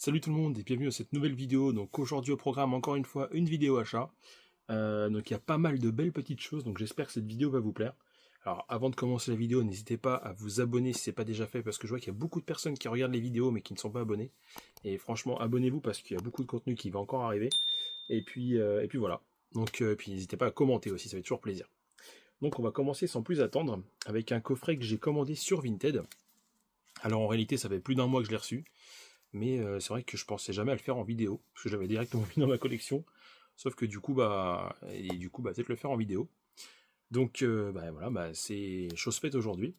Salut tout le monde et bienvenue à cette nouvelle vidéo. Donc aujourd'hui au programme encore une fois une vidéo achat. Donc il y a pas mal de belles petites choses, donc j'espère que cette vidéo va vous plaire. Alors avant de commencer la vidéo, n'hésitez pas à vous abonner si ce n'est pas déjà fait, parce que je vois qu'il y a beaucoup de personnes qui regardent les vidéos mais qui ne sont pas abonnées. Et franchement abonnez-vous parce qu'il y a beaucoup de contenu qui va encore arriver. Et puis voilà. Donc puis n'hésitez pas à commenter aussi, ça fait toujours plaisir. Donc on va commencer sans plus attendre avec un coffret que j'ai commandé sur Vinted. Alors en réalité ça fait plus d'un mois que je l'ai reçu. Mais c'est vrai que je pensais jamais à le faire en vidéo, parce que j'avais directement mis dans ma collection. Sauf que du coup, peut-être le faire en vidéo. Donc voilà, c'est chose faite aujourd'hui.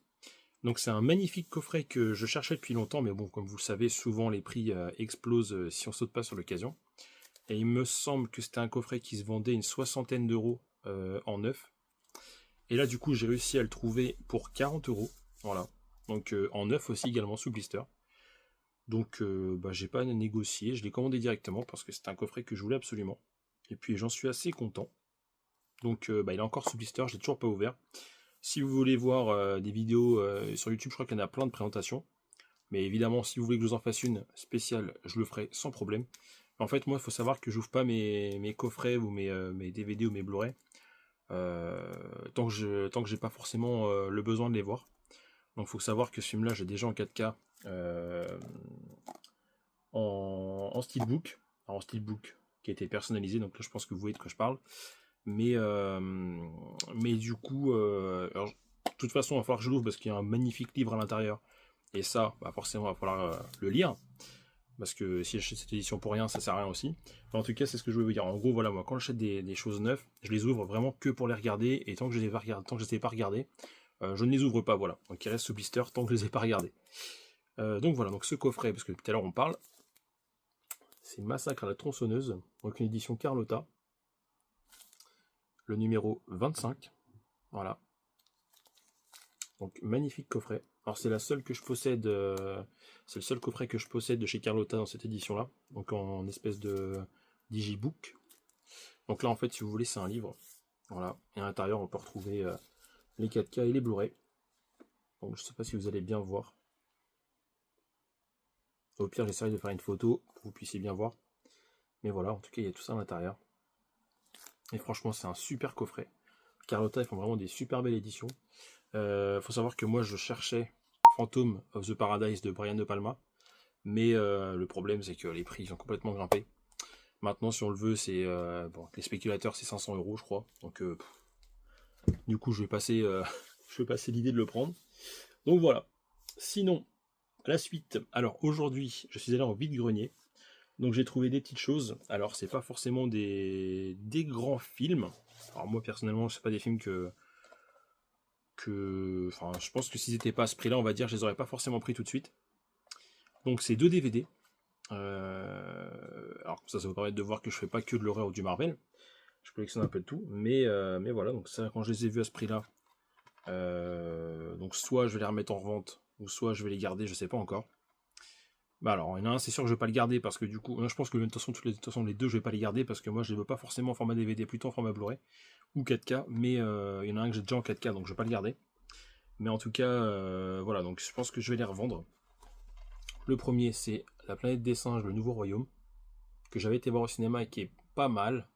Donc c'est un magnifique coffret que je cherchais depuis longtemps, mais bon, comme vous le savez, souvent les prix explosent si on saute pas sur l'occasion. Et il me semble que c'était un coffret qui se vendait une soixantaine d'euros en neuf. Et là, du coup, j'ai réussi à le trouver pour 40 euros. Voilà. Donc en neuf aussi, également sous blister. Donc j'ai pas à négocier, je l'ai commandé directement parce que c'est un coffret que je voulais absolument. Et puis j'en suis assez content. Donc il est encore sous blister, je l'ai toujours pas ouvert. Si vous voulez voir des vidéos sur YouTube, je crois qu'il y en a plein de présentations. Mais évidemment, si vous voulez que je vous en fasse une spéciale, je le ferai sans problème. En fait, moi, il faut savoir que j'ouvre pas mes coffrets ou mes DVD ou mes Blu-ray tant que j'ai pas forcément le besoin de les voir. Donc il faut savoir que ce film-là, j'ai déjà en 4K en steelbook, en steelbook qui a été personnalisé, donc là je pense que vous voyez de quoi je parle. Mais du coup, alors, de toute façon, il va falloir que je l'ouvre parce qu'il y a un magnifique livre à l'intérieur. Et ça, forcément, il va falloir le lire. Parce que si j'achète cette édition pour rien, ça sert à rien aussi. Mais en tout cas, c'est ce que je voulais vous dire. En gros, voilà, moi, quand j'achète des choses neuves, je les ouvre vraiment que pour les regarder. Et tant que je les ai pas regardées, je ne les ouvre pas, voilà. Donc il reste sous blister tant que je les ai pas regardés. Donc voilà, donc ce coffret, parce que tout à l'heure on parle, c'est Massacre à la tronçonneuse, donc une édition Carlotta, le numéro 25, voilà. Donc magnifique coffret. Alors c'est la seule que je possède, c'est le seul coffret que je possède de chez Carlotta dans cette édition-là, donc en espèce de digibook. Donc là en fait, si vous voulez, c'est un livre, voilà. Et à l'intérieur, on peut retrouver les 4K et les Blu-ray. Donc je sais pas si vous allez bien voir. Au pire, j'essaierai de faire une photo pour que vous puissiez bien voir. Mais voilà, en tout cas, il y a tout ça à l'intérieur. Et franchement, c'est un super coffret. Carlotta, ils font vraiment des super belles éditions. Faut savoir que moi, je cherchais Phantom of the Paradise de Brian De Palma. Mais le problème, c'est que les prix sont complètement grimpés. Maintenant, si on le veut, c'est les spéculateurs, c'est 500 euros, je crois. Donc, du coup, je vais passer l'idée de le prendre. Donc voilà. Sinon, la suite. Alors aujourd'hui, je suis allé en vide-grenier. Donc j'ai trouvé des petites choses. Alors c'est pas forcément des grands films. Alors moi personnellement, c'est pas des films enfin, je pense que s'ils étaient pas à ce prix-là, on va dire, je les aurais pas forcément pris tout de suite. Donc c'est 2 DVD. Alors ça vous permettre de voir que je fais pas que de l'horreur ou du Marvel. Je collectionne un peu de tout. Mais voilà, donc ça, quand je les ai vus à ce prix-là, donc soit je vais les remettre en revente, ou soit je vais les garder, je sais pas encore. Bah alors, il y en a un, c'est sûr que je vais pas le garder parce que du coup, je pense que de toute façon, les deux, je vais pas les garder parce que moi, je les veux pas forcément en format DVD, plutôt en format Blu-ray ou 4K. Mais il y en a un que j'ai déjà en 4K, donc je vais pas le garder. Mais en tout cas, voilà, donc je pense que je vais les revendre. Le premier, c'est La planète des singes, le nouveau royaume, que j'avais été voir au cinéma et qui est pas mal.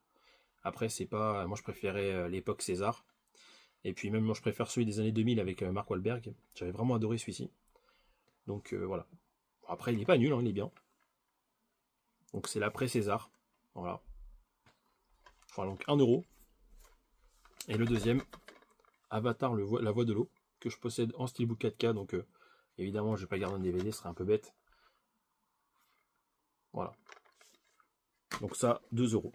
Après, c'est pas, moi, je préférais l'époque César. Et puis même, moi, je préfère celui des années 2000 avec Mark Wahlberg. J'avais vraiment adoré celui-ci. Donc voilà. Après, il est pas nul, hein, il est bien. Donc c'est l'après César. Voilà. Enfin, donc 1 euro. Et le deuxième, Avatar, la voix de l'eau, que je possède en steelbook 4K. Donc évidemment, je vais pas garder un DVD, ce serait un peu bête. Voilà. Donc ça, 2 euros.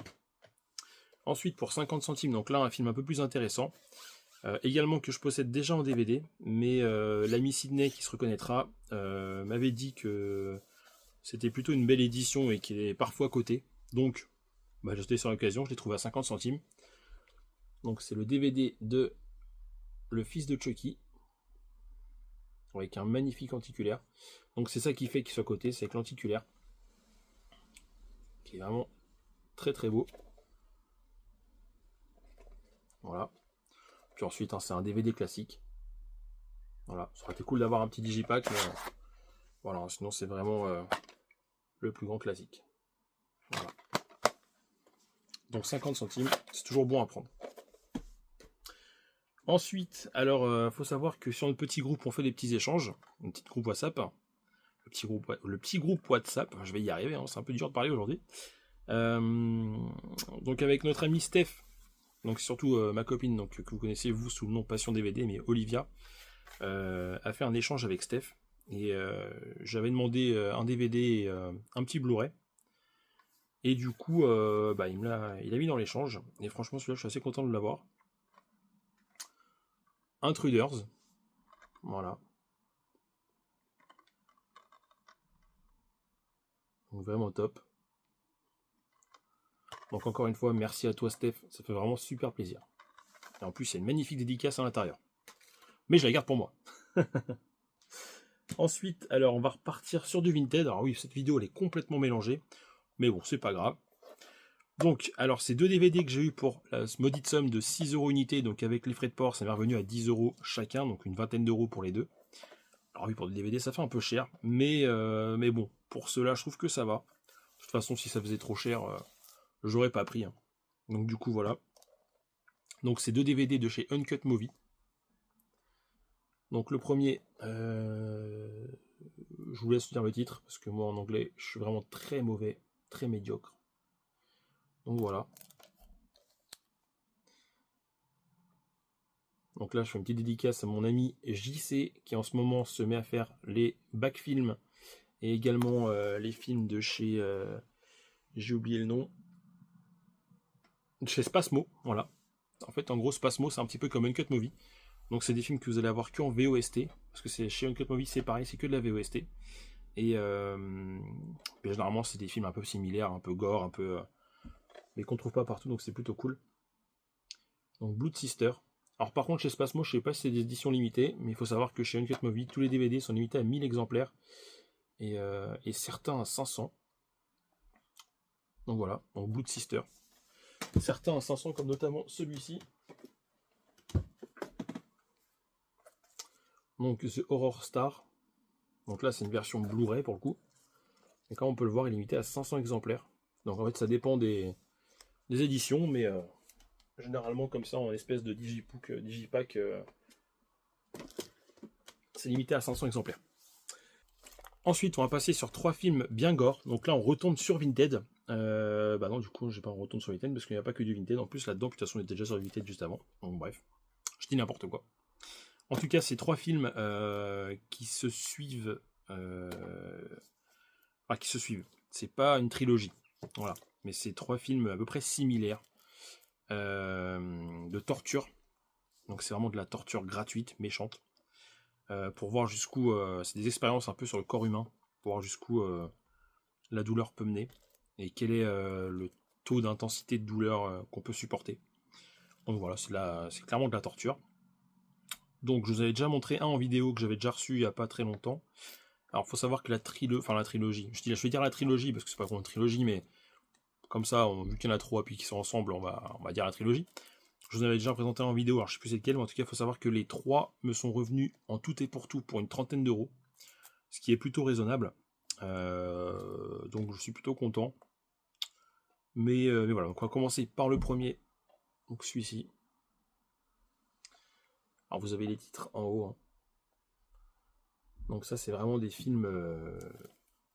Ensuite, pour 50 centimes, donc là, un film un peu plus intéressant. Également que je possède déjà en DVD, mais l'ami Sydney, qui se reconnaîtra, m'avait dit que c'était plutôt une belle édition et qu'il est parfois coté. Donc, j'ai jeté sur l'occasion, je l'ai trouvé à 50 centimes. Donc c'est le DVD de Le fils de Chucky, avec un magnifique lenticulaire. Donc c'est ça qui fait qu'il soit coté, c'est que lenticulaire, qui est vraiment très très beau. Voilà. Puis ensuite, c'est un DVD classique. Voilà, ça aurait été cool d'avoir un petit digipack, mais voilà, sinon c'est vraiment le plus grand classique. Voilà. Donc 50 centimes, c'est toujours bon à prendre. Ensuite, alors, faut savoir que sur notre petit groupe, on fait des petits échanges, un petit groupe WhatsApp, le petit groupe WhatsApp, je vais y arriver, hein, c'est un peu dur de parler aujourd'hui. Donc avec notre ami Steph, donc surtout ma copine, donc que vous connaissez vous sous le nom Passion DVD, mais Olivia a fait un échange avec Steph et j'avais demandé un DVD et un petit Blu-ray. Et du coup, il a mis dans l'échange. Et franchement, celui-là, je suis assez content de l'avoir. Intruders. Voilà. Donc vraiment top. Donc encore une fois, merci à toi Steph. Ça fait vraiment super plaisir. Et en plus, il y a une magnifique dédicace à l'intérieur. Mais je la garde pour moi. Ensuite, alors on va repartir sur du Vinted. Alors oui, cette vidéo, elle est complètement mélangée. Mais bon, c'est pas grave. Donc, alors ces deux DVD que j'ai eu pour la maudite somme de 6 € unité, donc avec les frais de port, ça m'est revenu à 10 € chacun, donc une vingtaine d'euros pour les deux. Alors oui, pour des DVD, ça fait un peu cher, mais bon, pour cela, je trouve que ça va. De toute façon, si ça faisait trop cher, j'aurais pas pris. Hein. Donc du coup, voilà. Donc c'est deux DVD de chez Uncut Movie. Donc le premier, je vous laisse dire le titre, parce que moi en anglais, je suis vraiment très mauvais, très médiocre. Donc voilà. Donc là, je fais une petite dédicace à mon ami JC, qui en ce moment se met à faire les backfilms, et également les films de chez... j'ai oublié le nom. Chez Spasmo, voilà. En fait, en gros, Spasmo, c'est un petit peu comme Uncut Movie. Donc c'est des films que vous allez avoir que en VOST, parce que c'est chez Uncut Movie, c'est pareil, c'est que de la VOST. Et généralement, c'est des films un peu similaires, un peu gore, un peu... mais qu'on trouve pas partout, donc c'est plutôt cool. Donc Blood Sister. Alors par contre, chez Spasmo, je sais pas si c'est des éditions limitées, mais il faut savoir que chez Uncut Movie, tous les DVD sont limités à 1000 exemplaires, et certains à 500. Donc voilà, donc Blood Sister. Certains à 500, comme notamment celui-ci. Donc The Horror Star. Donc là, c'est une version Blu-ray pour le coup. Et comme on peut le voir, il est limité à 500 exemplaires. Donc en fait, ça dépend des éditions, mais généralement comme ça, en espèce de digipack, c'est limité à 500 exemplaires. Ensuite, on va passer sur 3 films bien gore. Donc là, on retourne sur Vinted. Non, du coup, je vais pas retourner sur Vinted parce qu'il n'y a pas que du Vinted. En plus, là-dedans, de toute façon, on était déjà sur Vinted juste avant. Donc bref, je dis n'importe quoi. En tout cas, c'est 3 films qui se suivent. Qui se suivent. C'est pas une trilogie. Voilà. Mais c'est 3 films à peu près similaires de torture. Donc c'est vraiment de la torture gratuite, méchante. Pour voir jusqu'où... c'est des expériences un peu sur le corps humain. Pour voir jusqu'où la douleur peut mener. Et quel est le taux d'intensité de douleur qu'on peut supporter. Donc voilà, c'est clairement de la torture. Donc je vous avais déjà montré un en vidéo que j'avais déjà reçu il n'y a pas très longtemps. Alors il faut savoir que la trilogie, je vais dire la trilogie parce que c'est pas vraiment une trilogie, mais comme ça, vu qu'il y en a 3 puis qu'ils sont ensemble, on va dire la trilogie. Je vous avais déjà présenté en vidéo, alors je sais plus c'est lequel, mais en tout cas il faut savoir que les 3 me sont revenus en tout et pour tout pour une trentaine d'euros, ce qui est plutôt raisonnable. Donc je suis plutôt content. Mais voilà, donc on va commencer par le premier, donc celui-ci. Alors vous avez les titres en haut. Hein. Donc ça c'est vraiment des films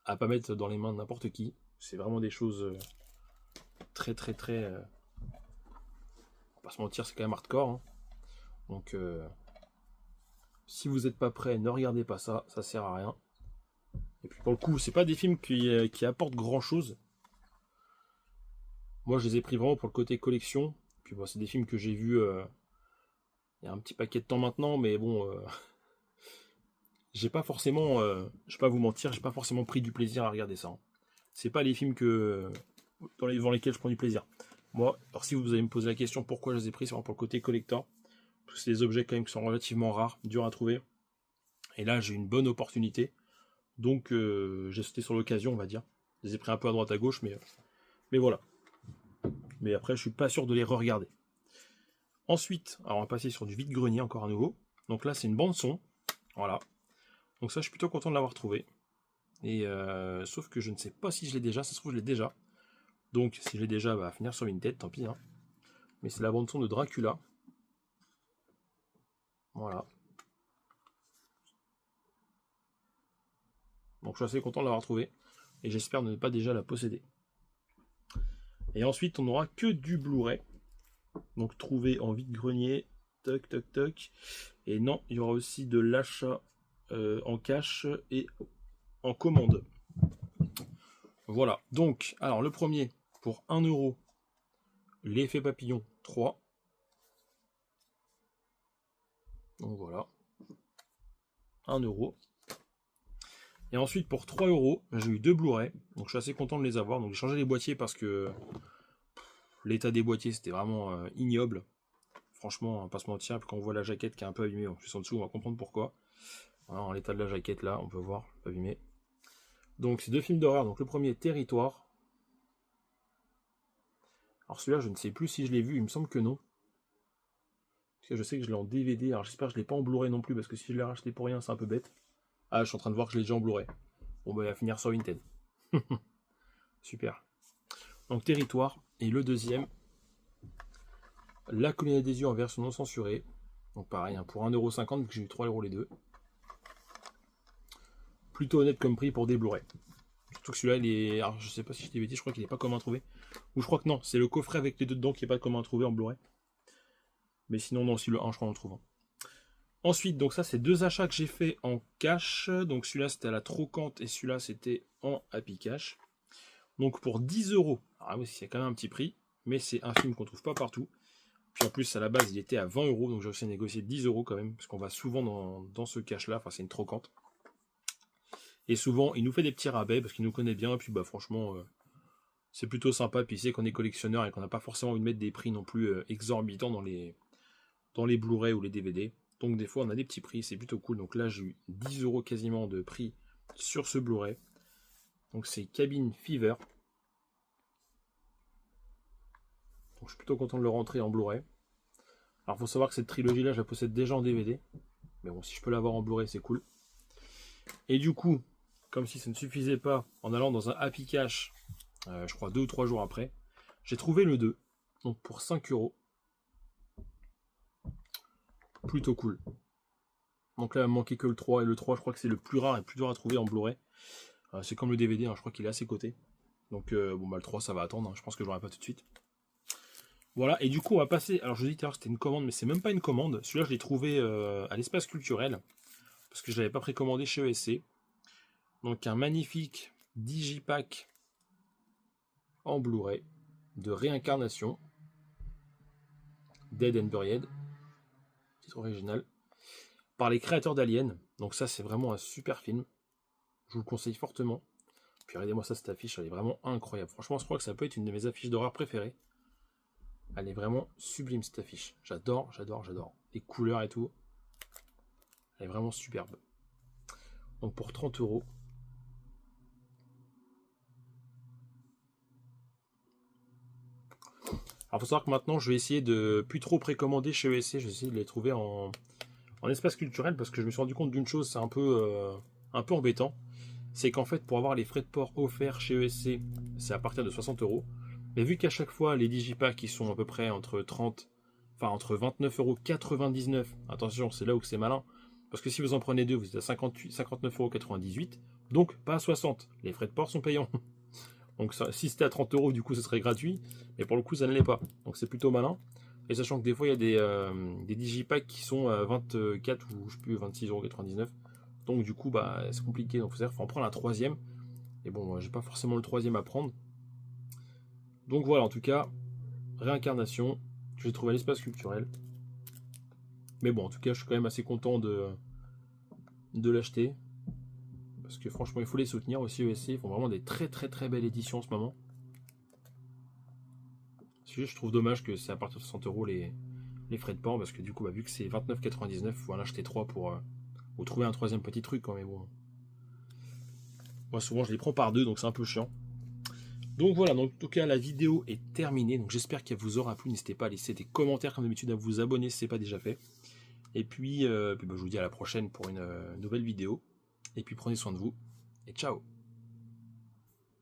à pas mettre dans les mains de n'importe qui. C'est vraiment des choses très on va pas se mentir, c'est quand même hardcore. Hein. Donc si vous n'êtes pas prêt, ne regardez pas ça, ça sert à rien. Et puis pour le coup, c'est pas des films qui apportent grand chose. Moi je les ai pris vraiment pour le côté collection. Puis bon, c'est des films que j'ai vus il y a un petit paquet de temps maintenant, mais bon, j'ai pas forcément, je vais pas vous mentir, j'ai pas forcément pris du plaisir à regarder ça. Hein. C'est pas les films devant lesquels je prends du plaisir. Moi, alors si vous allez me poser la question pourquoi je les ai pris, c'est vraiment pour le côté collector. Parce que c'est des objets quand même qui sont relativement rares, durs à trouver. Et là, j'ai une bonne opportunité. Donc, j'ai sauté sur l'occasion, on va dire. Je les ai pris un peu à droite à gauche, mais voilà. Mais après, je suis pas sûr de les re-regarder. Ensuite, alors on va passer sur du vide-grenier encore à nouveau. Donc là, c'est une bande son. Voilà. Donc ça, je suis plutôt content de l'avoir trouvé. Et sauf que je ne sais pas si je l'ai déjà, ça se trouve je l'ai déjà. Donc si je l'ai déjà, bah finir sur une tête, tant pis. Hein. Mais c'est la bande son de Dracula. Voilà. Donc je suis assez content de l'avoir trouvé. Et j'espère ne pas déjà la posséder. Et ensuite on n'aura que du Blu-ray. Donc trouvé en vide-grenier. Toc toc toc. Et non, il y aura aussi de l'achat en cash et en commande. Voilà. Donc, alors le premier, pour 1 €, l'effet papillon 3. Donc voilà. 1 €. Et ensuite, pour 3 €, j'ai eu 2 Blu-ray. Donc je suis assez content de les avoir. Donc j'ai changé les boîtiers parce que l'état des boîtiers, c'était vraiment ignoble. Franchement, on va pas se mentir. Puis quand on voit la jaquette qui est un peu abîmée, en plus en dessous, on va comprendre pourquoi. Voilà, en l'état de la jaquette, là, on peut voir, abîmé. Donc c'est 2 films d'horreur. Donc le premier, Territoire. Alors celui-là, je ne sais plus si je l'ai vu. Il me semble que non. Parce que je sais que je l'ai en DVD. Alors j'espère que je ne l'ai pas en Blu-ray non plus. Parce que si je l'ai racheté pour rien, c'est un peu bête. Ah, je suis en train de voir que je l'ai déjà en Blu-ray. Bon, bah, il va finir sur Vinted. Super. Donc Territoire. Et le deuxième, La Colline des Yeux en version non censurée. Donc pareil, hein, pour 1,50 €, vu que j'ai eu 3 € les deux. Plutôt honnête comme prix pour des Blu-ray. Surtout que celui-là, il est. Alors je sais pas si je t'ai dit, je crois qu'il n'est pas commun à trouver. Ou je crois que non, c'est le coffret avec les deux dedans qui n'est pas commun à trouver en Blu-ray. Mais sinon, non, si le 1, je crois qu'on le trouve. Ensuite, donc ça, c'est 2 achats que j'ai fait en cash. Donc celui-là, c'était à la Trocante et celui-là, c'était en Happy Cash. Donc pour 10 €. Alors oui, c'est quand même un petit prix, mais c'est un film qu'on trouve pas partout. Puis en plus, à la base, il était à 20 €, donc j'ai aussi négocié 10 € quand même, parce qu'on va souvent dans ce cash-là. Enfin, c'est une Trocante. Et souvent, il nous fait des petits rabais parce qu'il nous connaît bien. Et puis, bah, franchement, c'est plutôt sympa. Puis, il sait qu'on est collectionneur et qu'on n'a pas forcément envie de mettre des prix non plus exorbitants dans les Blu-ray ou les DVD. Donc, des fois, on a des petits prix. C'est plutôt cool. Donc là, j'ai eu 10 € quasiment de prix sur ce Blu-ray. Donc, c'est Cabin Fever. Donc, je suis plutôt content de le rentrer en Blu-ray. Alors, il faut savoir que cette trilogie-là, je la possède déjà en DVD. Mais bon, si je peux l'avoir en Blu-ray, c'est cool. Et du coup, comme si ça ne suffisait pas, en allant dans un Happy Cash, je crois 2 ou 3 jours après, j'ai trouvé le 2, donc pour 5 €. Plutôt cool. Donc là, il me manquait que le 3, et le 3, je crois que c'est le plus rare et le plus dur à trouver en Blu-ray. C'est comme le DVD, hein, je crois qu'il est à ses côtés. Donc bon, bah le 3, ça va attendre, hein, je pense que je l'aurai pas tout de suite. Voilà, et du coup, on va passer. Alors, je vous dis tout à l'heure, c'était une commande, mais c'est même pas une commande. Celui-là, je l'ai trouvé à l'espace culturel, parce que je l'avais pas précommandé chez ESC. Donc, un magnifique Digipack en Blu-ray de Réincarnation, Dead and Buried, titre original, par les créateurs d'Alien. Donc ça, c'est vraiment un super film. Je vous le conseille fortement. Puis regardez-moi ça, cette affiche, elle est vraiment incroyable. Franchement, je crois que ça peut être une de mes affiches d'horreur préférées. Elle est vraiment sublime, cette affiche. J'adore, j'adore, j'adore. Les couleurs et tout. Elle est vraiment superbe. Donc pour 30 €. Alors, il faut savoir que maintenant, je vais essayer de plus trop précommander chez ESC. Je vais essayer de les trouver en espace culturel parce que je me suis rendu compte d'une chose, c'est un peu embêtant. C'est qu'en fait, pour avoir les frais de port offerts chez ESC, c'est à partir de 60 €. Mais vu qu'à chaque fois, les digipacks qui sont à peu près entre 29,99 €. Attention, c'est là où c'est malin. Parce que si vous en prenez deux, vous êtes à 59,98 €. Donc, pas à 60. Les frais de port sont payants. Donc ça, si c'était à 30 €, du coup, ce serait gratuit. Mais pour le coup, ça ne l'est pas. Donc c'est plutôt malin. Et sachant que des fois, il y a des digipacks qui sont à 24 ou je sais plus, 26,99 €. Donc du coup, bah, c'est compliqué. Donc il faut en prendre un troisième. Et bon, j'ai pas forcément le troisième à prendre. Donc voilà, en tout cas, Réincarnation, je l'ai trouvé à l'espace culturel. Mais bon, en tout cas, je suis quand même assez content de l'acheter. Parce que franchement, il faut les soutenir aussi, ESC. Ils font vraiment des très très très belles éditions en ce moment. Je trouve dommage que c'est à partir de 60 € les frais de port. Parce que du coup, bah, vu que c'est 29,99 €, il faut en acheter 3 pour trouver un troisième petit truc. Quand même, bon. Moi, souvent, je les prends par deux, donc c'est un peu chiant. Donc voilà, donc en tout cas, la vidéo est terminée. Donc j'espère qu'elle vous aura plu. N'hésitez pas à laisser des commentaires comme d'habitude, à vous abonner si ce n'est pas déjà fait. Et puis, bah, je vous dis à la prochaine pour une nouvelle vidéo. Et puis prenez soin de vous. Et ciao!